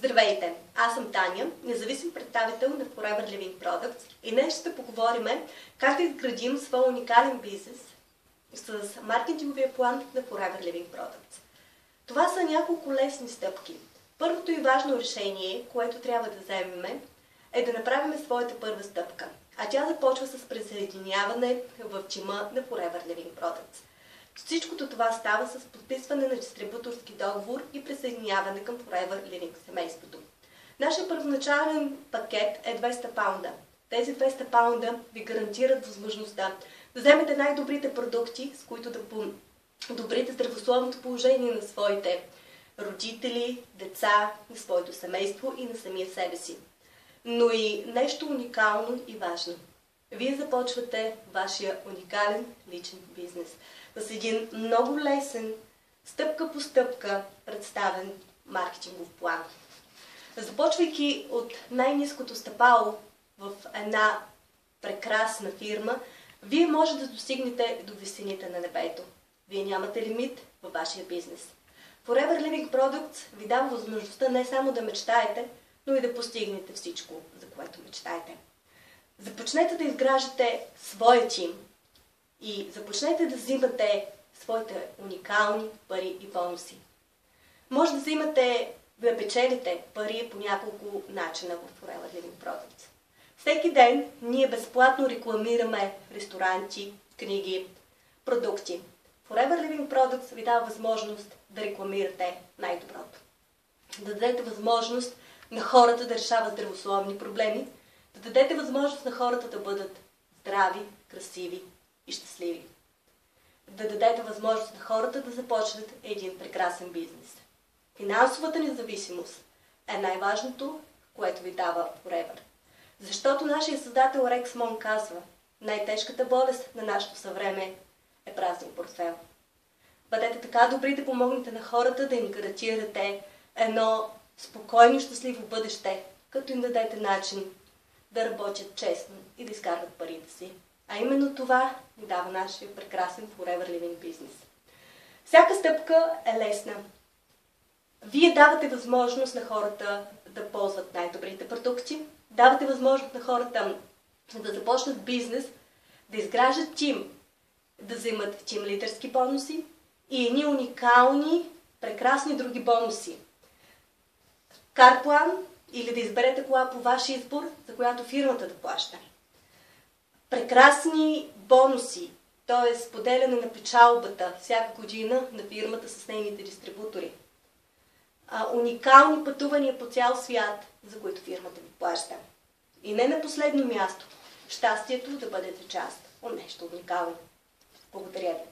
Здравейте! Аз съм Таня, независим представител на Forever Living Products и днес ще поговорим как да изградим своя уникален бизнес с маркетинговия план на Forever Living Products. Това са няколко лесни стъпки. Първото и важно решение, което трябва да вземем, е да направим своята първа стъпка, а тя започва с присъединяване в тима на Forever Living Products. Всичкото това става с подписване на дистрибуторски договор и присъединяване към Forever Living семейството. Нашия първоначален пакет е 200 паунда. Тези 200 паунда ви гарантират възможността да вземете най-добрите продукти, с които да подобрите здравословното положение на своите родители, деца, на своето семейство и на самия себе си. Но и нещо уникално и важно. Вие започвате вашия уникален личен бизнес с един много лесен, стъпка по стъпка представен маркетингов план. Започвайки от най-ниското стъпало в една прекрасна фирма, вие може да достигнете до висините на небето. Вие нямате лимит във вашия бизнес. Forever Living Products ви дава възможността не само да мечтаете, но и да постигнете всичко, за което мечтаете. Започнете да изграждате своя тим и започнете да взимате своите уникални пари и бонуси. Може да взимате, да печелите пари по няколко начина в Forever Living Products. Всеки ден ние безплатно рекламираме ресторанти, книги, продукти. Forever Living Products ви дава възможност да рекламирате най-доброто. Да дадете възможност на хората да решават здравословни проблеми, да дадете възможност на хората да бъдат здрави, красиви и щастливи. Да дадете възможност на хората да започнат един прекрасен бизнес. Финансовата независимост е най-важното, което ви дава Forever. Защото нашия създател Рекс Мон казва, най-тежката болест на нашето съвреме е празен портфел. Бъдете така добри да помогнете на хората, да им гарантирате едно спокойно и щастливо бъдеще, като им дадете начин да работят честно и да изкарват парите си. А именно това ни дава нашия прекрасен Forever Living бизнес. Всяка стъпка е лесна. Вие давате възможност на хората да ползват най-добрите продукти, давате възможност на хората да започнат бизнес, да изграждат тим, да вземат тим лидерски бонуси и едни уникални, прекрасни други бонуси. Карплан или да изберете кола по ваш избор, за която фирмата да плаща. Прекрасни бонуси, т.е. споделяне на печалбата всяка година на фирмата с нейните дистрибутори. Уникални пътувания по цял свят, за които фирмата ви плаща. И не на последно място, щастието да бъдете част от нещо уникално. Благодаря ви.